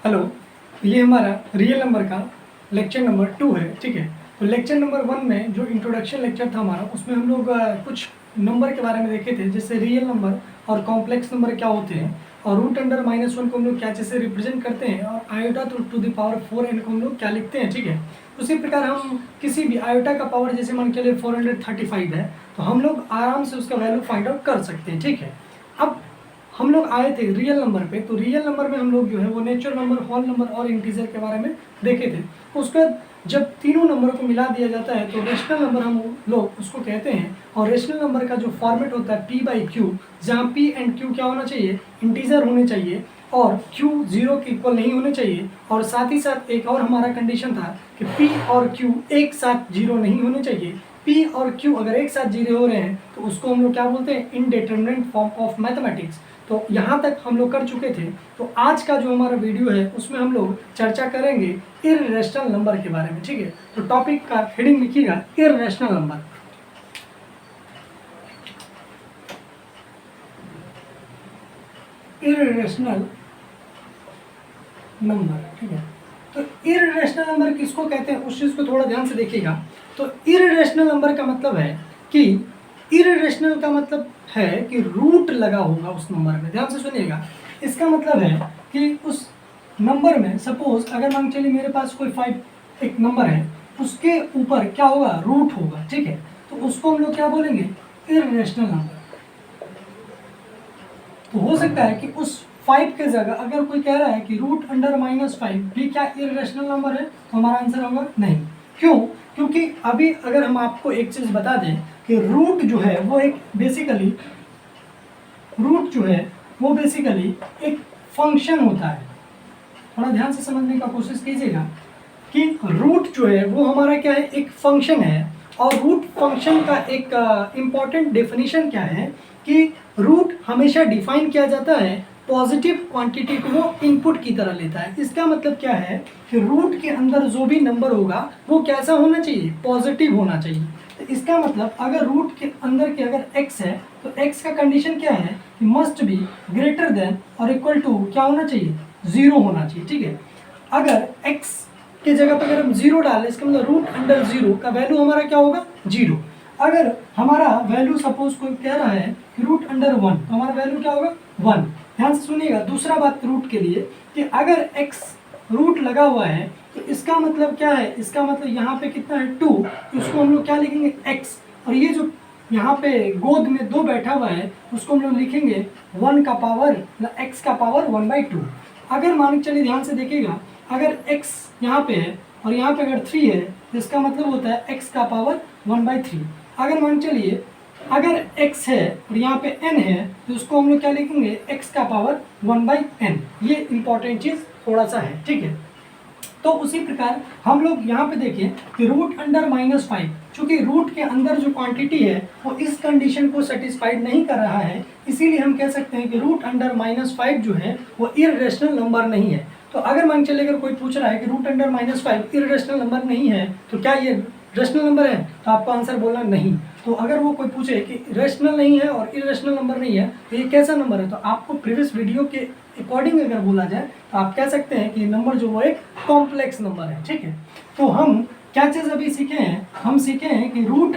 Hello, ये हमारा real number का लेक्चर नंबर 2 है। ठीक है, तो लेक्चर नंबर 1 में जो इंट्रोडक्शन लेक्चर था हमारा, उसमें हम लोग कुछ नंबर के बारे में देखे थे, जैसे रियल नंबर और कॉम्प्लेक्स नंबर क्या होते हैं, और रूट अंडर -1 को हम लोग क्या जैसे रिप्रेजेंट करते हैं, और iota two the power 4n को हम लोग क्या लिखते हैं। ठीक है, उसी प्रकार हम किसी भी आयोटा का पावर जैसे मान के लिए 435 है, तो हम लोग आराम से उसका वैल्यू फाइंड आउट कर सकते हैं। ठीक है, अब हम लोग आए थे रियल नंबर पे, तो रियल नंबर में हम लोग जो है वो नेचुरल नंबर, होल नंबर और इंटीजर के बारे में देखे थे। उसके बाद जब तीनों नंबरों को मिला दिया जाता है तो रेशनल नंबर हम लोग उसको कहते हैं। और रेशनल नंबर का जो फॉर्मेट होता है p/q, जहाँ p एंड q क्या होना चाहिए, इंटीजर होने चाहिए, और q 0 के इक्वल नहीं होने चाहिए। और साथ ही साथ एक और हमारा कंडीशन था कि p और q एक साथ 0 नहीं होने चाहिए। p और q अगर एक साथ 0 हो रहे हैं तो उसको हम लोग क्या बोलते हैं, इनडिटरमिनेट फॉर्म ऑफ मैथमेटिक्स। तो यहाँ तक हम लोग कर चुके थे। तो आज का जो हमारा वीडियो है उसमें हम लोग चर्चा करेंगे इर्रेशनल नंबर के बारे में। ठीक है, तो टॉपिक का हेडिंग लिखिएगा इर्रेशनल नंबर। इर्रेशनल नंबर, ठीक है। तो इर्रेशनल नंबर किसको कहते हैं उस चीज़ को थोड़ा ध्यान से देखिएगा। तो इर्रेशनल नंबर का मतलब है कि इर्रेशनल का मतलब है कि रूट लगा होगा उस नंबर में। ध्यान से सुनिएगा, इसका मतलब है कि उस नंबर में सपोज अगर मान चलिए मेरे पास कोई 5 एक नंबर है, उसके ऊपर क्या होगा, रूट होगा। ठीक है, तो उसको हम लोग क्या बोलेंगे, इर्रेशनल नंबर। तो हो सकता है कि उस 5 के जगह अगर कोई कह रहा है कि रूट अंडर -5 भी क्या इर्रेशनल नंबर है, तो हमारा आंसर होगा नहीं। क्यों? क्योंकि अभी अगर हम आपको एक चीज़ बता दें कि रूट जो है वो एक बेसिकली एक फंक्शन होता है। थोड़ा ध्यान से समझने का कोशिश कीजिएगा कि रूट जो है वो हमारा क्या है, एक फंक्शन है। और रूट फंक्शन का एक इम्पॉर्टेंट डेफिनेशन क्या है कि रूट हमेशा डिफाइन किया जाता है पॉजिटिव क्वांटिटी को वो इनपुट की तरह लेता है। इसका मतलब क्या है कि रूट के अंदर जो भी नंबर होगा वो कैसा होना चाहिए, पॉजिटिव होना चाहिए। तो इसका मतलब अगर रूट के अंदर के अगर x है तो x का कंडीशन क्या है, मस्ट बी ग्रेटर देन और इक्वल टू क्या होना चाहिए, 0 होना चाहिए। ठीक है, अगर x के जगह पर अगर हम 0 डालें, इसका मतलब रूट अंडर 0 का वैल्यू हमारा क्या होगा, 0। अगर हमारा वैल्यू सपोज कोई कह रहा है कि रूट अंडर 1, तो हमारा वैल्यू क्या होगा, 1। ध्यान से सुनिएगा, दूसरा बात रूट के लिए कि अगर x रूट लगा हुआ है तो इसका मतलब क्या है, इसका मतलब यहाँ पे कितना है, 2, तो उसको हम लोग क्या लिखेंगे, x। और ये जो यहाँ पे गोद में 2 बैठा हुआ है उसको हम लोग लिखेंगे 1 का पावर x का पावर 1/2। अगर मान चलिए ध्यान से देखिएगा, अगर x यहाँ पे है और यहाँ पे अगर 3 है तो इसका मतलब होता है x का पावर 1/3। अगर मान चलिए अगर x है और यहाँ पे n है तो उसको हम लोग क्या लिखेंगे, x का पावर 1/n। ये इंपॉर्टेंट चीज़ थोड़ा सा है। ठीक है, तो उसी प्रकार हम लोग यहाँ पे देखें कि रूट अंडर -5, चूंकि रूट के अंदर जो क्वांटिटी है वो इस कंडीशन को सेटिस्फाइड नहीं कर रहा है, इसीलिए हम कह सकते हैं कि रूट अंडर -5 जो है वो इर्रेशनल नंबर नहीं है। तो अगर मान चले अगर कोई पूछ रहा है कि रूट अंडर -5 इर्रेशनल नंबर नहीं है तो क्या ये रेशनल नंबर है, तो आपको आंसर बोलना नहीं। तो अगर वो कोई पूछे कि रेशनल नहीं है और इर्रेशनल नंबर नहीं है तो ये कैसा नंबर है, तो आपको प्रीवियस वीडियो के अकॉर्डिंग अगर बोला जाए तो आप कह सकते हैं कि नंबर जो वो एक कॉम्प्लेक्स नंबर है। ठीक है, तो हम क्या चीज़ अभी सीखे हैं, हम सीखे हैं कि रूट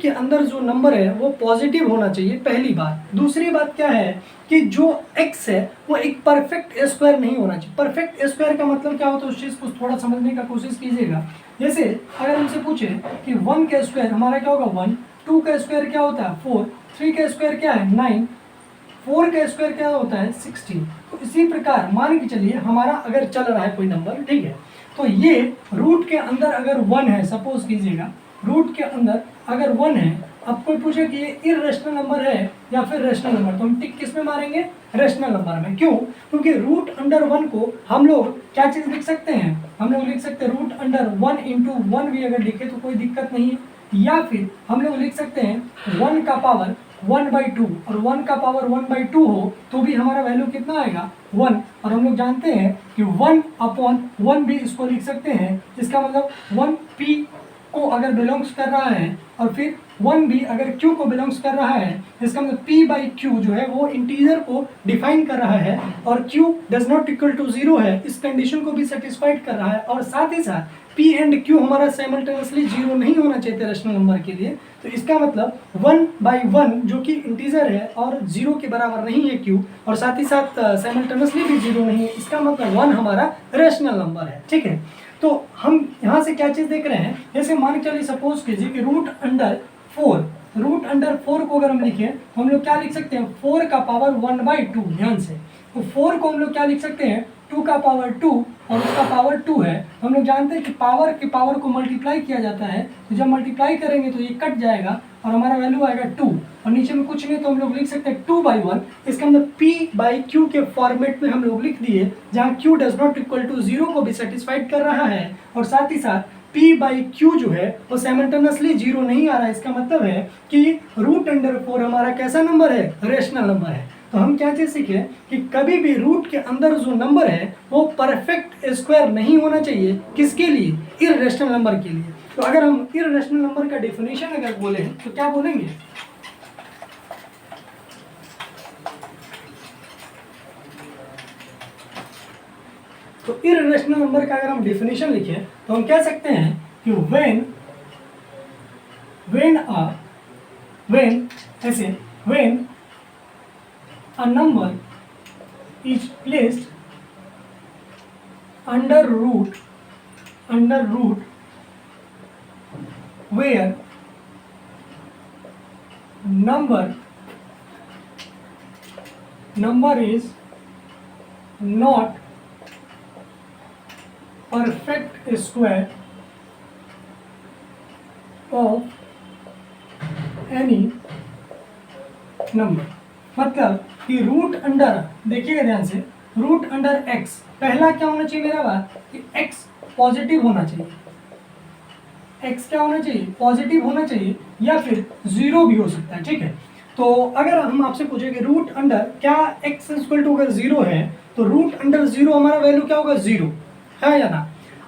के अंदर जो नंबर है वो पॉजिटिव होना चाहिए, पहली बात। दूसरी बात क्या है कि जो x है वो एक परफेक्ट स्क्वायर नहीं होना चाहिए। परफेक्ट स्क्वायर का मतलब क्या होता है, उस चीज़ को थोड़ा समझने का कोशिश कीजिएगा। जैसे अगर हमसे पूछे कि 1 का स्क्वायर हमारा क्या होगा 1, 2 का स्क्वायर क्या होता है 4, 3 का स्क्वायर क्या है 9, 4 का स्क्वायर क्या होता है 16। तो इसी प्रकार मान के चलिए हमारा अगर चल रहा है कोई नंबर, ठीक है, तो ये रूट के अंदर अगर 1 है, सपोज कीजिएगा रूट के अंदर अगर 1 है, अब कोई पूछे कि ये इर्रेशनल नंबर है या फिर रेशनल नंबर, तो हम टिक किस में मारेंगे, रेशनल नंबर में। क्यों? क्योंकि रूट अंडर 1 को हम लोग क्या चीज़ लिख सकते हैं, हम लोग लिख सकते हैं रूट अंडर 1 इंटू 1 भी अगर लिखे तो कोई दिक्कत नहीं है, या फिर हम लोग लिख सकते हैं 1 का पावर 1/2, और 1 का पावर 1/2 हो तो भी हमारा वैल्यू कितना आएगा 1। और हम लोग जानते हैं कि 1/1 भी इसको लिख सकते हैं, इसका मतलब 1p को अगर बिलोंग्स कर रहा है और फिर 1 भी अगर q को बिलोंग्स कर रहा है, इसका मतलब p बाई q जो है वो इंटीजर को डिफाइन कर रहा है और q does not equal to 0 है, इस कंडीशन को भी सेटिस्फाइड कर रहा है और साथ ही साथ p एंड q हमारा साइमल्टेनियसली 0 नहीं होना चाहिए रेशनल नंबर के लिए। तो इसका मतलब 1 बाई 1 जो कि इंटीजर है और 0 के बराबर नहीं है q और साथ ही साथ साइमल्टेनियसली भी 0 नहीं है, इसका मतलब 1 हमारा रेशनल नंबर है। ठीक है, तो हम यहाँ से क्या चीज़ देख रहे हैं, जैसे मान के चलिए सपोज कीजिए कि रूट अंडर 4 को अगर हम लिखें तो हम लोग क्या लिख सकते हैं, 4 का पावर 1/2। ध्यान से, तो 4 को हम लोग क्या लिख सकते हैं, 2 का पावर 2 और उसका पावर 2 है। तो हम लोग जानते हैं कि पावर के पावर को मल्टीप्लाई किया जाता है, तो जब मल्टीप्लाई करेंगे तो ये कट जाएगा और हमारा वैल्यू आएगा 2 और नीचे में कुछ नहीं तो हम लोग लिख सकते हैं 2/1। इसका मतलब p बाई q के फॉर्मेट में हम लोग लिख दिए, जहाँ q does not equal to 0 को भी सेटिस्फाइड कर रहा है और साथ ही साथ p बाई q जो है वो साइमल्टेनियसली 0 नहीं आ रहा है। इसका मतलब है कि रूट अंडर 4 हमारा कैसा नंबर है, रेशनल नंबर है। तो हम क्या चीज़ सीखे कि कभी भी रूट के अंदर जो नंबर है वो परफेक्ट स्क्वायर नहीं होना चाहिए, किसके लिए, इररेशनल नंबर के लिए। तो अगर हम इररेशनल नंबर का डेफिनेशन अगर बोले तो क्या बोलेंगे, तो इररेशनल नंबर का अगर हम डेफिनेशन लिखें तो हम कह सकते हैं कि when a number is placed under root where number is not perfect square of any number. मतलब कि रूट अंडर, देखिएगा ध्यान से, रूट अंडर x, पहला क्या होना चाहिए मेरा बात कि x पॉजिटिव होना चाहिए, x क्या होना चाहिए, पॉजिटिव होना चाहिए या फिर 0 भी हो सकता है। ठीक है, तो अगर हम आपसे पूछे कि रूट अंडर क्या x इक्वल टू अगर 0 है तो रूट अंडर 0 हमारा वैल्यू क्या होगा, 0 है या ना,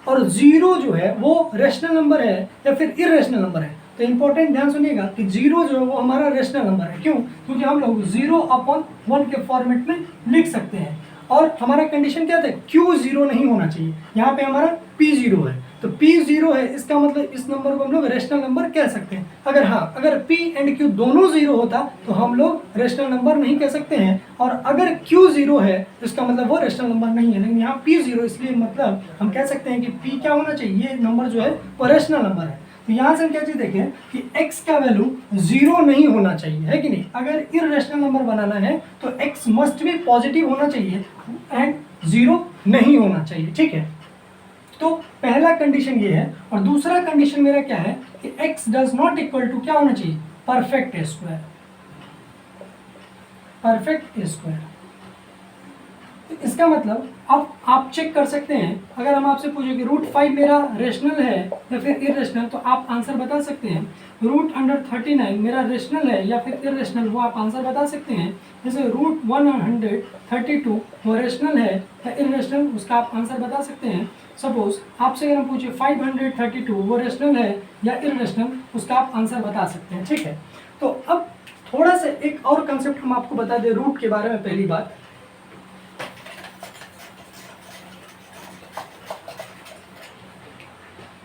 और 0 जो है वो रेशनल नंबर है या फिर इररेशनल नंबर है। तो इंपॉर्टेंट ध्यान सुनिएगा कि 0 जो है वो हमारा रेशनल नंबर है। क्यों, क्योंकि हम लोग 0/1 के फॉर्मेट में लिख सकते हैं और हमारा कंडीशन क्या था, q 0 नहीं होना चाहिए, यहाँ पे हमारा p 0 है। तो p 0 है, इसका मतलब इस नंबर को हम लोग रेशनल नंबर कह सकते हैं। अगर हाँ, अगर p एंड q दोनों 0 होता तो हम लोग रेशनल नंबर नहीं कह सकते हैं, और अगर q 0 है तो इसका मतलब वो रेशनल नंबर नहीं है। लेकिन यहाँ p 0 इसलिए मतलब हम कह सकते हैं कि p क्या होना चाहिए, ये नंबर जो है वो रेशनल नंबर है। तो यहाँ से हम क्या चीज़ देखें कि x का वैल्यू 0 नहीं होना चाहिए, है कि नहीं। अगर इररेशनल नंबर बनाना है तो x मस्ट भी पॉजिटिव होना चाहिए एंड 0 नहीं होना चाहिए। ठीक है, तो पहला कंडीशन ये है। और दूसरा कंडीशन मेरा क्या है कि x does not equal to क्या होना चाहिए, परफेक्ट स्क्वायर, परफेक्ट स्क्वायर। इसका मतलब अब आप चेक कर सकते हैं, अगर हम आपसे पूछे कि रूट 5 मेरा रेशनल है या फिर इररेशनल, तो आप आंसर बता सकते हैं। रूट अंडर 39 मेरा रेशनल है या फिर इररेशनल, वो आप आंसर बता सकते हैं। जैसे रूट 132 वो रेशनल है या इररेशनल, उसका आप आंसर बता सकते हैं। सपोज आपसे अगर हम पूछे 532 वो रेशनल है या इररेशनल, उसका आप आंसर बता सकते हैं। ठीक है, तो अब थोड़ा सा एक और कंसेप्ट हम आपको बता दें रूट के बारे में। पहली बात,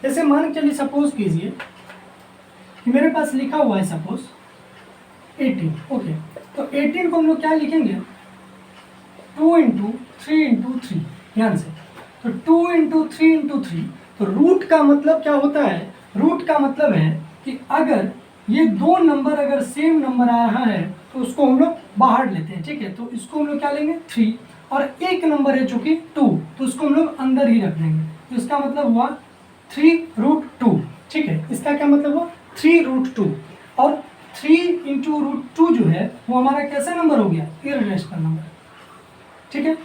जैसे मान के चलिए सपोज कीजिए कि मेरे पास लिखा हुआ है सपोज 18। ओके, तो 18 को हम लोग क्या लिखेंगे, 2 × 3 × 3। ध्यान से, तो 2 × 3 × 3, तो रूट का मतलब क्या होता है, रूट का मतलब है कि अगर ये दो नंबर अगर सेम नंबर आ रहा है तो उसको हम लोग बाहर लेते हैं। ठीक है, तो इसको हम लोग क्या लेंगे, 3, और एक नंबर है जो कि 2, तो उसको हम लोग अंदर ही रख देंगे। तो इसका मतलब हुआ 3√2। ठीक है, इसका क्या मतलब हुआ 3√2, और 3 × √2 जो है वो हमारा कैसा नंबर हो गया, इररेशनल नंबर। ठीक है,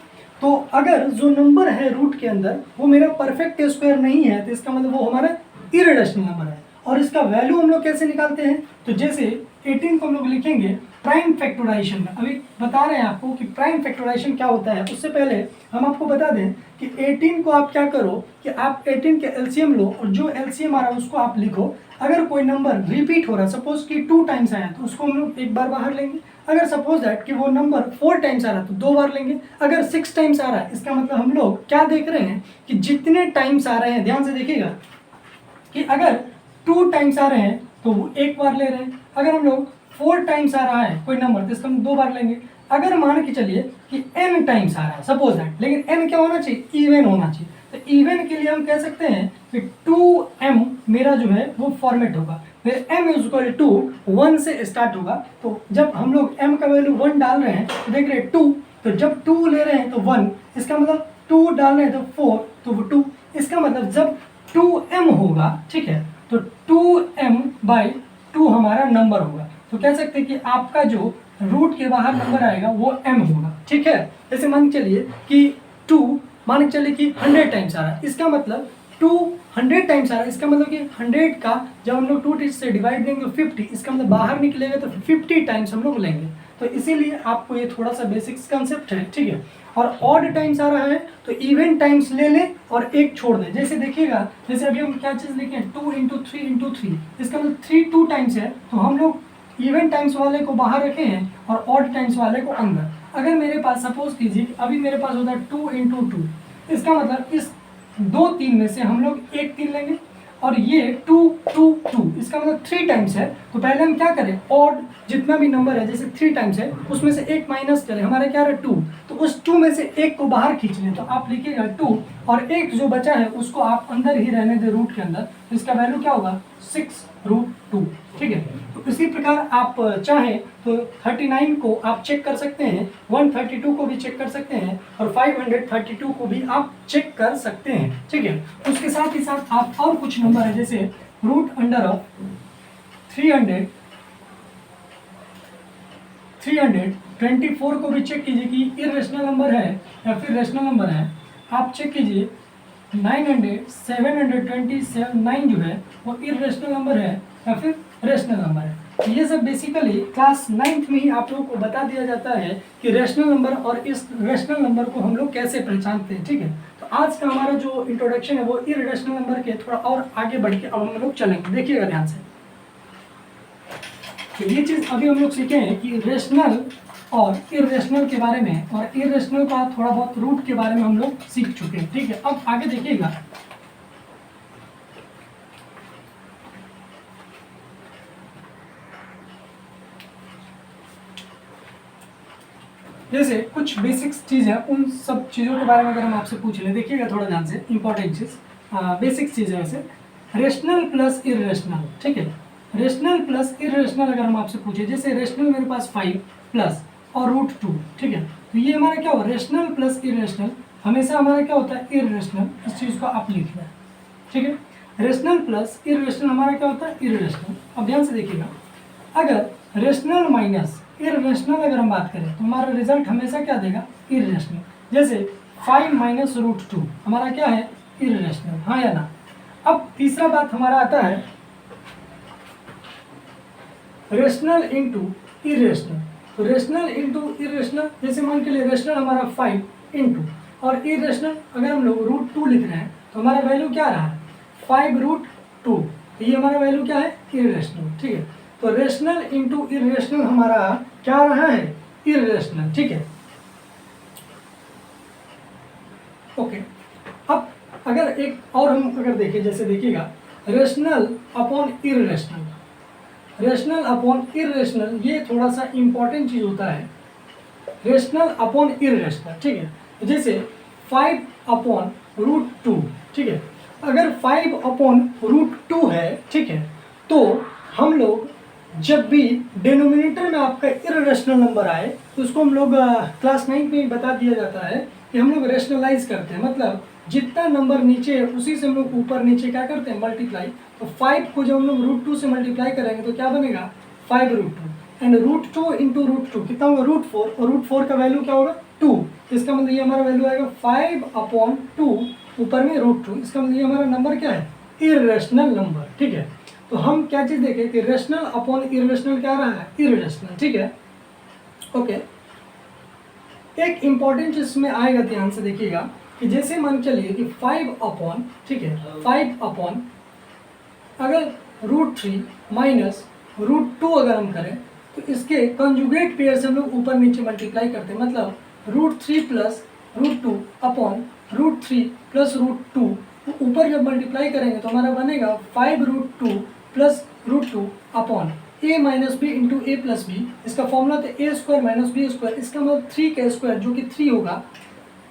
तो अगर जो नंबर है रूट के अंदर वो मेरा परफेक्ट स्क्वायर नहीं है तो इसका मतलब वो हमारा इररेशनल नंबर है। और इसका वैल्यू हम लोग कैसे निकालते हैं, तो जैसे 18 को हम लोग लिखेंगे प्राइम फैक्टराइजेशन में। अभी बता रहे हैं आपको कि प्राइम फैक्टराइजेशन क्या होता है। उससे पहले हम आपको बता दें कि 18 को आप क्या करो कि आप 18 के एलसीएम लो और जो एलसीएम आ रहा है उसको आप लिखो। अगर कोई नंबर रिपीट हो रहा है, सपोज कि 2 टाइम्स आया तो उसको हम लोग एक बार बाहर लेंगे। अगर सपोज दैट कि वो नंबर 4 टाइम्स आ रहा है तो 2 बार लेंगे। अगर 6 टाइम्स आ रहा है, इसका मतलब हम लोग क्या देख रहे हैं कि जितने टाइम्स आ रहे हैं, ध्यान से देखिएगा कि अगर 2 टाइम्स आ रहे हैं तो वो 1 बार ले रहे हैं। अगर हम लोग 4 टाइम्स आ रहा है कोई नंबर तो इसका हम 2 बार लेंगे। अगर मान के चलिए कि n टाइम्स आ रहा है सपोज दैट, लेकिन n क्या होना चाहिए, इवन होना चाहिए। तो इवन के लिए हम कह सकते हैं कि 2m मेरा जो है वो फॉर्मेट होगा, फिर m इज इक्वल टू 1 से स्टार्ट होगा। तो जब हम लोग m का वैल्यू 1 डाल रहे हैं तो देख रहे हैं 2, तो जब 2 ले रहे हैं तो 1, इसका मतलब 2 डाल रहे हैं तो 4, तो वो 2, इसका मतलब जब 2m होगा, ठीक है, तो 2m/2 हमारा नंबर होगा। तो कह सकते हैं कि आपका जो रूट के बाहर नंबर आएगा वो m होगा, ठीक है। जैसे मान के चलिए कि 2 मान के चलिए कि 100 टाइम्स आ रहा है, इसका मतलब 200 टाइम्स आ रहा है, इसका मतलब कि 100 का जब हम लोग 2 से डिवाइड देंगे तो 50, इसका मतलब बाहर निकलेगा तो 50 टाइम्स हम लोग लेंगे। तो इसीलिए आपको ये थोड़ा सा बेसिक्स कंसेप्ट है, ठीक है। और ऑड टाइम्स आ रहा है तो इवन टाइम्स ले लें और एक छोड़ दें। जैसे देखिएगा, जैसे अभी हम क्या चीज़ लिखे 2 × 3 × 3, इसका मतलब 3 2 टाइम्स है, तो हम लोग इवन टाइम्स वाले को बाहर रखे हैं और ऑड टाइम्स वाले को अंदर। अगर मेरे पास सपोज कीजिए कि अभी मेरे पास होता है 2 × 2, इसका मतलब इस 2 3 में से हम लोग एक 3 लेंगे और ये 2 2 2, इसका मतलब 3 टाइम्स है। तो पहले हम क्या करें, ऑड जितना भी नंबर है जैसे 3 टाइम्स है उसमें से एक माइनस करें, हमारा क्या रहा 2, तो उस 2 में से एक को बाहर खींच लें। तो आप लिखिएगा 2 और एक जो बचा है उसको आप अंदर ही रहने दें रूट के अंदर, तो इसका वैल्यू क्या होगा 6√2, ठीक है। तो इसी प्रकार आप चाहें तो 39 को आप चेक कर सकते हैं, 132 को भी चेक कर सकते हैं और 532 को भी आप चेक कर सकते हैं, ठीक है। उसके साथ ही साथ आप और कुछ नंबर है जैसे √300 324 को भी चेक कीजिए कि इरेशनल नंबर है या फिर रेशनल नंबर है। आप चेक कीजिए 900 727 9 जो है वो इरेशनल नंबर है या फिर रेशनल नंबर है। ये सब बेसिकली क्लास 9th में ही आप लोगों को बता दिया जाता है कि रेशनल नंबर और इस रेशनल नंबर को हम लोग कैसे पहचानते हैं, ठीक है। तो आज का हमारा जो इंट्रोडक्शन है वो इरेशनल नंबर के थोड़ा और आगे बढ़ के अब हम लोग चलेंगे, देखिएगा ध्यान से। तो ये चीज़ अभी हम लोग सीखे हैं कि रेशनल और इरेशनल के बारे में, और इरेशनल का थोड़ा बहुत रूट के बारे में हम लोग सीख चुके हैं, ठीक है। अब आगे देखिएगा, जैसे कुछ बेसिक्स चीज़ है, उन सब चीज़ों के बारे में अगर हम आपसे पूछ लें, देखिएगा थोड़ा ध्यान से, इंपॉर्टेंट चीज़, बेसिक्स चीज़ है वैसे, रेशनल प्लस इरेशनल, ठीक है। रेशनल प्लस इरेशनल अगर हम आपसे पूछे, जैसे रेशनल मेरे पास 5 प्लस और √2, ठीक है, तो ये हमारा क्या होगा, रेशनल प्लस इरेशनल, हमेशा हमारा क्या होता है इरेशनल, इस चीज़ को आप लिख लें, ठीक है। रेशनल प्लस इरेशनल हमारा क्या होता है इरेशनल। अब ध्यान से देखिएगा, अगर रेशनल माइनस इरेशनल अगर हम बात करें तो हमारा रिजल्ट हमेशा क्या देगा इरेशनल। जैसे 5 - √2 हमारा क्या है इरेशनल, हाँ या ना। अब तीसरा बात हमारा आता है रेशनल इंटू इरेशनल। तो रेशनल इंटू इरेशनल, जैसे मान के लिए रेशनल हमारा 5 इंटू और इरेशनल अगर हम लोग √2 लिख रहे हैं तो हमारा वैल्यू क्या रहा है 5√2, तो ये हमारा वैल्यू क्या है इरेशनल, ठीक है। तो रेशनल इंटू इरेशनल हमारा क्या रहा है इरेशनल, ठीक है, ओके। अब अगर एक और हम अगर देखें, जैसे देखिएगा rational upon irrational, rational upon irrational, ये थोड़ा सा इंपॉर्टेंट चीज होता है, रेशनल अपॉन इरेशनल, ठीक है। जैसे 5/√2, ठीक है, अगर 5/√2 है, ठीक है, तो हम लोग जब भी डिनोमिनेटर में आपका इरेशनल नंबर आए तो उसको हम लोग क्लास 9 में बता दिया जाता है कि हम लोग रेशनलाइज करते हैं, मतलब जितना नंबर नीचे है उसी से हम लोग ऊपर नीचे क्या करते हैं मल्टीप्लाई। तो 5 को जब हम लोग √2 से मल्टीप्लाई करेंगे तो क्या बनेगा 5√2 एंड √2 इंटू √2 कितना होगा √4, और √4 का वैल्यू क्या होगा 2, इसका मतलब ये हमारा वैल्यू आएगा 5/2 ऊपर में √2, इसका मतलब ये हमारा नंबर क्या है इरेशनल नंबर, ठीक है। तो तो हम क्या चीज़ देखें कि रेशनल अपॉन इरेशनल क्या रहा है, इरेशनल, ठीक है। ओके, एक इंपॉर्टेंट चीज में आएगा, ध्यान से देखिएगा कि जैसे मान चलिए कि 5 अपॉन, ठीक है, 5 अपॉन अगर √3 माइनस √2 अगर हम करें तो इसके कंजुगेट पेयर से हम लोग ऊपर नीचे मल्टीप्लाई करते हैं, मतलब √3 प्लस √2 अपॉन √3 प्लस √2, तो ऊपर जब मल्टीप्लाई करेंगे तो हमारा बनेगा 5√2 plus √2 upon a minus b into a plus b. इसका फॉर्मूला था a square minus b square, इसका मतलब 3 का स्क्वायर जो कि 3 होगा,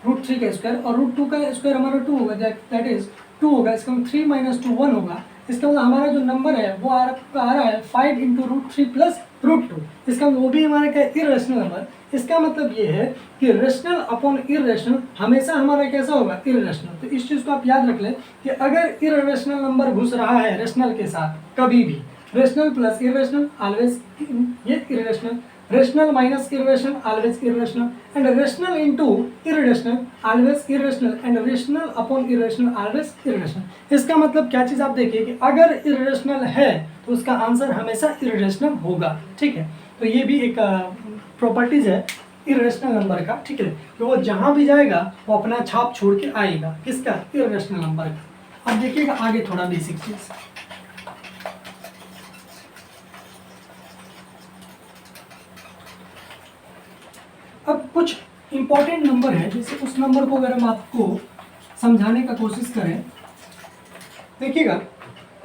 √3 का स्क्वायर, और √2 का स्क्वायर हमारा 2 होगा, दैट इज 2 होगा। इसका मतलब 3 माइनस 2 1 होगा। इसका मतलब हमारा जो नंबर है वो आ रहा है 5 इंटू √3 प्लस √2। इसका वो भी हमारा क्या है, इरेशनल नंबर। इसका मतलब ये है कि रेशनल अपॉन इरेशनल हमेशा हमारा कैसा होगा, इरेशनल। तो इस चीज़ को आप याद रख लें कि अगर इरेशनल नंबर घुस रहा है रेशनल के साथ कभी भी, रेशनल प्लस इरेशनल ऑलवेज ये irrational, rational minus irrational always irrational, and rational into irrational always irrational, and rational upon irrational always irrational. इसका मतलब क्या चीज़ आप देखिए कि अगर इरेशनल है तो उसका आंसर हमेशा इरेशनल होगा, ठीक है। तो ये भी एक प्रॉपर्टीज है इरेशनल नंबर का, ठीक है, कि वो जहाँ भी जाएगा वो अपना छाप छोड़ के आएगा, किसका, इरेशनल नंबर का। अब देखिएगा आगे थोड़ा बेसिक चीज़, अब कुछ इंपॉर्टेंट नंबर है, जैसे उस नंबर को अगर हम आपको समझाने का कोशिश करें, देखिएगा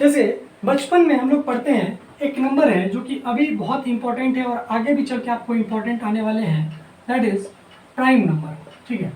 जैसे बचपन में हम लोग पढ़ते हैं एक नंबर है जो कि अभी बहुत इंपॉर्टेंट है और आगे भी चल के आपको इंपॉर्टेंट आने वाले हैं, दैट इज प्राइम नंबर, ठीक है,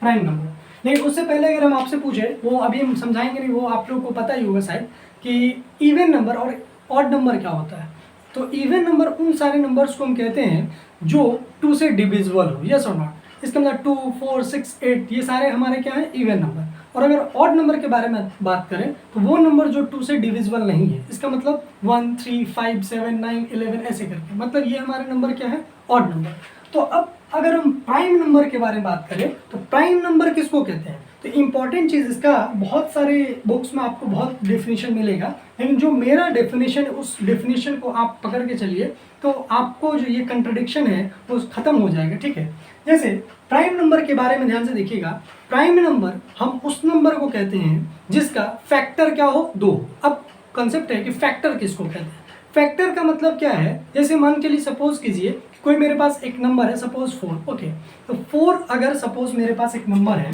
प्राइम नंबर। लेकिन उससे पहले अगर हम आपसे पूछे, वो अभी हम समझाएंगे नहीं, वो आप लोगों को पता ही होगा शायद कि इवन नंबर और ऑड नंबर क्या होता है। तो इवन नंबर उन सारे नंबर्स को हम कहते हैं जो 2 से डिविजिबल हो, यस और नॉट। इसका मतलब 2, 4, 6, 8 ये सारे हमारे क्या है, इवन नंबर। और अगर ऑड नंबर के बारे में बात करें तो वो नंबर जो 2 से डिविजिबल नहीं है, इसका मतलब 1, 3, 5, 7, 9, 11 ऐसे करके, मतलब ये हमारे नंबर क्या है, ऑड नंबर। तो अब अगर हम प्राइम नंबर के बारे में बात करें तो प्राइम नंबर किसको कहते हैं, तो इंपॉर्टेंट चीज़ इसका बहुत सारे बुक्स में आपको बहुत डेफिनेशन मिलेगा, लेकिन जो मेरा डेफिनेशन, उस डेफिनेशन को आप पकड़ के चलिए तो आपको जो ये कंट्रडिक्शन है वो खत्म हो जाएगा, ठीक है। जैसे प्राइम नंबर के बारे में ध्यान से देखिएगा, प्राइम नंबर हम उस नंबर को कहते हैं जिसका फैक्टर क्या हो, 2। अब कंसेप्ट है कि फैक्टर किसको कहते हैं। फैक्टर का मतलब क्या है, जैसे मान के लिए सपोज कीजिए कोई मेरे पास एक नंबर है, सपोज 4, ओके। तो 4 अगर सपोज मेरे पास एक नंबर है,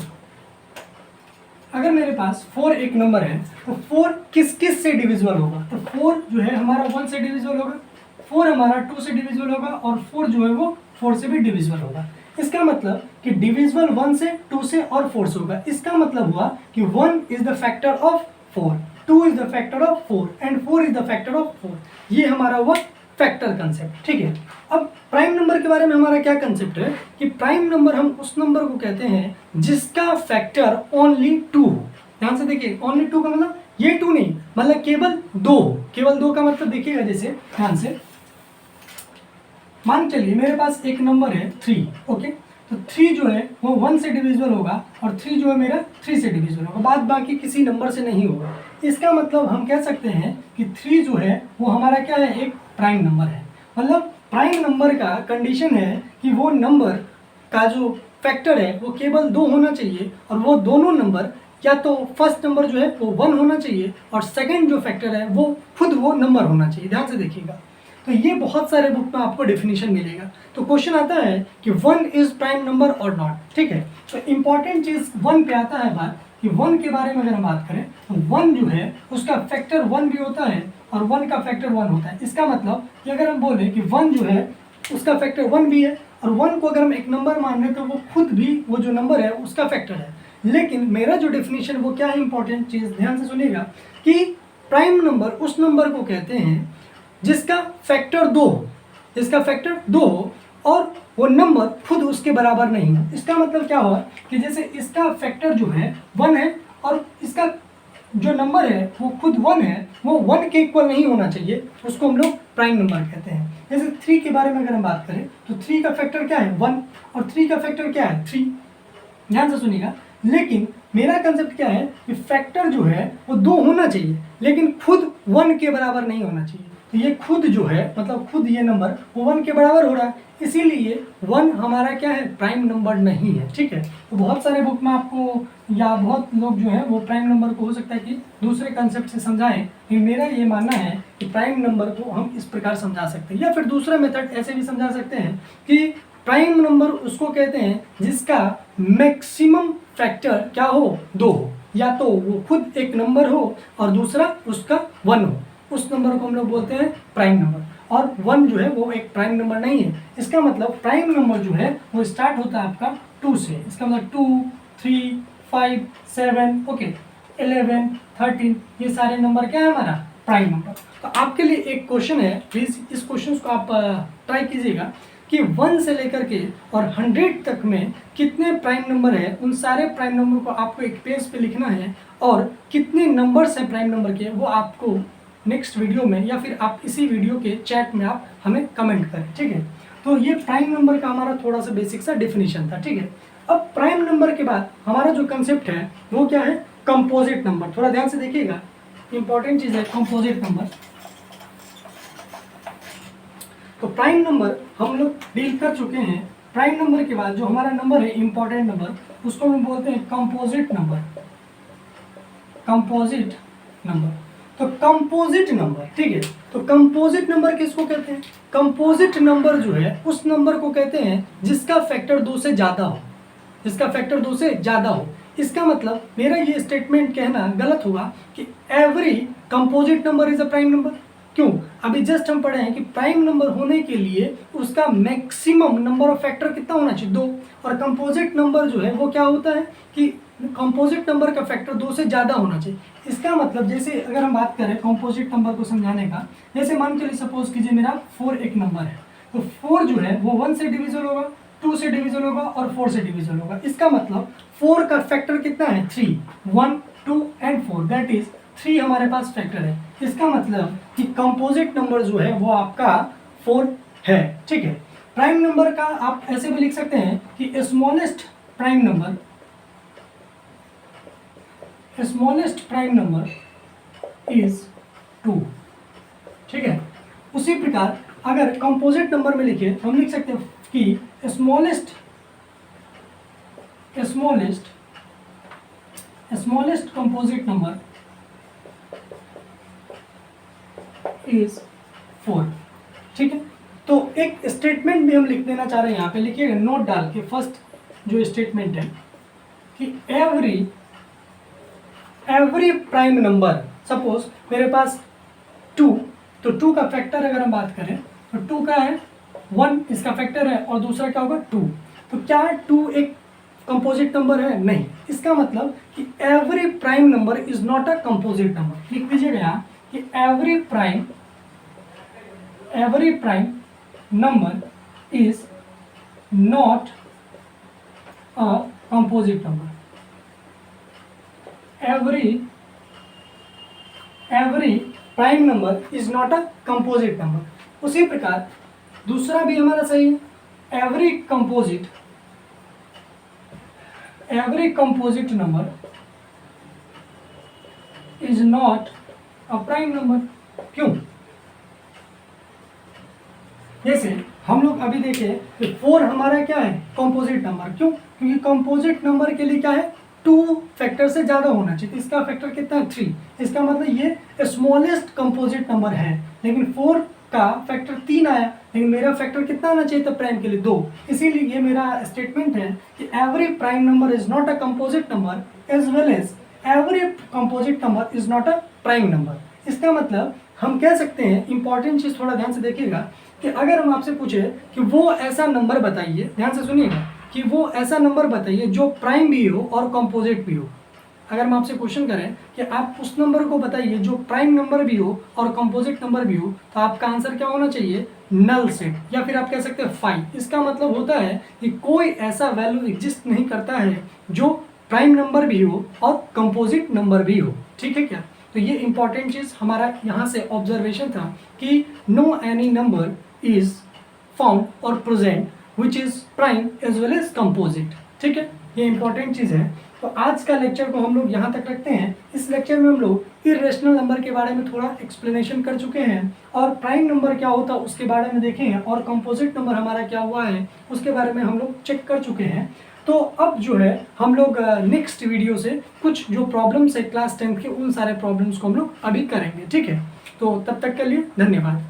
अगर मेरे पास 4 एक नंबर है तो 4 किस किस से डिविजिबल होगा, तो 4 जो है हमारा 1 से डिविजिबल होगा, 4 हमारा 2 से डिविजिबल होगा, और 4 जो है वो 4 से भी डिविजिबल होगा। इसका मतलब कि डिविजिबल 1 से, 2 से और 4 से होगा। इसका मतलब हुआ कि 1 is the factor of 4, 2 is the factor of 4 and 4 is the factor of 4। ये हमारा हुआ फैक्टर कंसेप्ट, ठीक है। अब प्राइम नंबर के बारे में हमारा क्या कंसेप्ट है कि प्राइम नंबर हम उस नंबर को कहते हैं जिसका फैक्टर ओनली 2 हो। ध्यान से देखिए, ओनली 2 का मतलब ये 2 नहीं, मतलब केवल 2 हो। केवल 2 का मतलब देखिएगा, जैसे ध्यान से मान चलिए मेरे पास एक नंबर है 3, ओके। तो 3 जो है वो 1 से डिविजिबल होगा, और 3 जो है मेरा 3 से डिविजिबल होगा, बाद बाकी किसी नंबर से नहीं होगा। इसका मतलब हम कह सकते हैं कि 3 जो है वो हमारा क्या है, एक प्राइम नंबर है। मतलब प्राइम नंबर का कंडीशन है कि वो नंबर का जो फैक्टर है वो केवल 2 होना चाहिए, और वो दोनों नंबर या तो फर्स्ट नंबर जो है वो 1 होना चाहिए, और सेकंड जो फैक्टर है वो खुद वो नंबर होना चाहिए। ध्यान से देखिएगा, तो ये बहुत सारे बुक में आपको डेफिनेशन मिलेगा। तो क्वेश्चन आता है कि 1 इज प्राइम नंबर और नॉट, ठीक है। तो इंपॉर्टेंट चीज़ 1 पे आता है बात कि 1 के बारे में अगर हम बात करें तो 1 जो है उसका फैक्टर 1 भी होता है, और 1 का फैक्टर 1 होता है। इसका मतलब कि अगर हम बोले कि 1 जो है उसका फैक्टर 1 भी है, और 1 को अगर हम एक नंबर मान लें तो वो खुद भी वो जो नंबर है उसका फैक्टर है। लेकिन मेरा जो डेफिनेशन वो क्या है, इंपॉर्टेंट चीज़ ध्यान से सुनिएगा कि प्राइम नंबर उस नंबर को कहते हैं जिसका फैक्टर 2 हो, जिसका फैक्टर 2 हो और वो नंबर खुद उसके बराबर नहीं हो। इसका मतलब क्या हुआ कि जैसे इसका फैक्टर जो है 1 है, और इसका जो नंबर है वो खुद 1 है, वो 1 के इक्वल नहीं होना चाहिए, उसको हम लोग प्राइम नंबर कहते हैं। जैसे 3 के बारे में अगर हम बात करें तो 3 का फैक्टर क्या है, 1, और 3 का फैक्टर क्या है, 3। ध्यान से सुनिएगा, लेकिन मेरा कंसेप्ट क्या है कि फैक्टर जो है वो 2 होना चाहिए, लेकिन खुद 1 के बराबर नहीं होना चाहिए। तो ये खुद जो है मतलब खुद ये नंबर वो 1 के बराबर हो रहा है, इसीलिए 1 हमारा क्या है, प्राइम नंबर नहीं है। ठीक है, तो बहुत सारे बुक में आपको या बहुत लोग जो है वो प्राइम नंबर को हो सकता है कि दूसरे कंसेप्ट से समझाएं, लेकिन मेरा ये मानना है कि प्राइम नंबर को हम इस प्रकार समझा सकते हैं, या फिर दूसरा मेथड ऐसे भी समझा सकते हैं कि प्राइम नंबर उसको कहते हैं जिसका मैक्सिमम फैक्टर क्या हो, 2 हो, या तो वो खुद एक नंबर हो और दूसरा उसका 1 हो, उस नंबर को हम लोग बोलते हैं प्राइम नंबर। और 1 जो है वो एक प्राइम नंबर नहीं है। इसका मतलब प्राइम नंबर जो है वो स्टार्ट होता है आपका 2 से। इसका मतलब 2, 3, 5, 7, ओके, 11, 13, ये सारे नंबर क्या है हमारा प्राइम नंबर। तो आपके लिए एक क्वेश्चन है, प्लीज इस क्वेश्चन को आप ट्राई कीजिएगा कि 1 से लेकर के और 100 तक में कितने प्राइम नंबर है, उन सारे प्राइम नंबर को आपको एक पेज पे लिखना है, और कितने नंबर्स हैं प्राइम नंबर के वो आपको नेक्स्ट वीडियो में या फिर आप इसी वीडियो के चैट में आप हमें कमेंट करें। ठीक है, तो ये प्राइम नंबर का हमारा थोड़ा सा बेसिक सा डेफिनेशन था। ठीक है, अब प्राइम नंबर के बाद हमारा जो कंसेप्ट है वो क्या है, कंपोजिट नंबर। थोड़ा ध्यान से देखिएगा, इंपॉर्टेंट चीज़ है कंपोजिट नंबर। तो प्राइम नंबर हम लोग डील कर चुके हैं। प्राइम नंबर के बाद जो हमारा नंबर है इंपॉर्टेंट नंबर, उसको हम बोलते हैं कंपोजिट नंबर। कंपोजिट नंबर, तो कंपोजिट नंबर, ठीक है, तो कंपोजिट नंबर किसको कहते हैं, कंपोजिट नंबर जो है उस नंबर को कहते हैं जिसका फैक्टर 2 से ज़्यादा हो, जिसका फैक्टर 2 से ज़्यादा हो। इसका मतलब मेरा ये स्टेटमेंट कहना गलत होगा कि every composite number is a prime number. क्यों, अभी जस्ट हम पढ़े हैं कि प्राइम नंबर होने के लिए उसका मैक्सिमम नंबर ऑफ फैक्टर कितना होना चाहिए, 2, और कंपोजिट नंबर जो है वो क्या होता है कि कंपोजिट नंबर का फैक्टर 2 से ज़्यादा होना चाहिए। इसका मतलब जैसे अगर हम बात करें कंपोजिट नंबर को समझाने का, जैसे मान के लिए सपोज कीजिए मेरा 4 एक नंबर है, तो 4 जो है वो 1 से डिविजल होगा, 2 से डिविजल होगा और 4 से डिविजल होगा। इसका मतलब 4 का फैक्टर कितना है, 3, 1, 2 एंड 4, दैट इज 3 हमारे पास फैक्टर है। इसका मतलब कि कंपोजिट नंबर जो है वो आपका 4 है। ठीक है, प्राइम नंबर का आप ऐसे भी लिख सकते हैं कि smallest prime number, smallest prime number is 2। ठीक है, उसी प्रकार अगर कंपोजिट नंबर में लिखे तो हम लिख सकते हैं कि स्मॉलेस्ट कंपोजिट नंबर इज 4। ठीक है, तो एक स्टेटमेंट भी हम लिख देना चाह रहे हैं, यहाँ पे लिखिएगा नोट डाल के, फर्स्ट जो स्टेटमेंट है कि एवरी प्राइम नंबर, सपोज मेरे पास 2, तो 2 का फैक्टर अगर हम बात करें तो 2 का है 1, इसका फैक्टर है, और दूसरा क्या होगा 2। तो क्या 2 एक कंपोजिट नंबर है, नहीं। इसका मतलब कि every prime number is not a composite number. लिख दीजिएगा यहाँ कि every prime number is not a composite number. Every prime number is not a composite number. उसी प्रकार दूसरा भी हमारा सही है, every composite number is not a prime number. क्यों, जैसे हम लोग अभी देखें कि 4 हमारा क्या है, कंपोजिट नंबर। क्यों, क्योंकि कंपोजिट नंबर के लिए क्या है, 2 फैक्टर से ज़्यादा होना चाहिए। इसका फैक्टर कितना है, 3। इसका मतलब ये स्मॉलेस्ट कंपोजिट नंबर है, लेकिन 4 का फैक्टर 3 आया, लेकिन मेरा फैक्टर कितना आना चाहिए था प्राइम के लिए, 2। इसीलिए ये मेरा स्टेटमेंट है कि every prime number is not a composite number as well as every composite number is not a prime number. इसका मतलब हम कह सकते हैं, इंपॉर्टेंट चीज़ थोड़ा ध्यान से देखिएगा, कि अगर हम आपसे पूछे कि वो ऐसा नंबर बताइए, ध्यान से सुनिएगा, कि वो ऐसा नंबर बताइए जो प्राइम भी हो और कंपोजिट भी हो। अगर हम आपसे क्वेश्चन करें कि आप उस नंबर को बताइए जो प्राइम नंबर भी हो और कंपोजिट नंबर भी हो, तो आपका आंसर क्या होना चाहिए, नल सेट, या फिर आप कह सकते हैं 5। इसका मतलब होता है कि कोई ऐसा वैल्यू एग्जिस्ट नहीं करता है जो प्राइम नंबर भी हो और कंपोजिट नंबर भी हो। ठीक है क्या, तो ये इंपॉर्टेंट चीज़ हमारा यहाँ से ऑब्जर्वेशन था कि no any number is found और present which is prime as well as composite। ठीक है, ये इंपॉर्टेंट चीज़ है। तो आज का लेक्चर को हम लोग यहाँ तक रखते हैं। इस लेक्चर में हम लोग इर्रेशनल नंबर के बारे में थोड़ा एक्सप्लेनेशन कर चुके हैं और प्राइम नंबर क्या होता है उसके बारे में देखे हैं, और कंपोजिट नंबर हमारा क्या हुआ है उसके बारे में हम लोग चेक कर चुके हैं। तो अब जो है हम लोग नेक्स्ट वीडियो से कुछ जो प्रॉब्लम्स है क्लास 10th के, उन सारे प्रॉब्लम्स को हम लोग अभी करेंगे, ठीक है। तो तब तक के लिए धन्यवाद।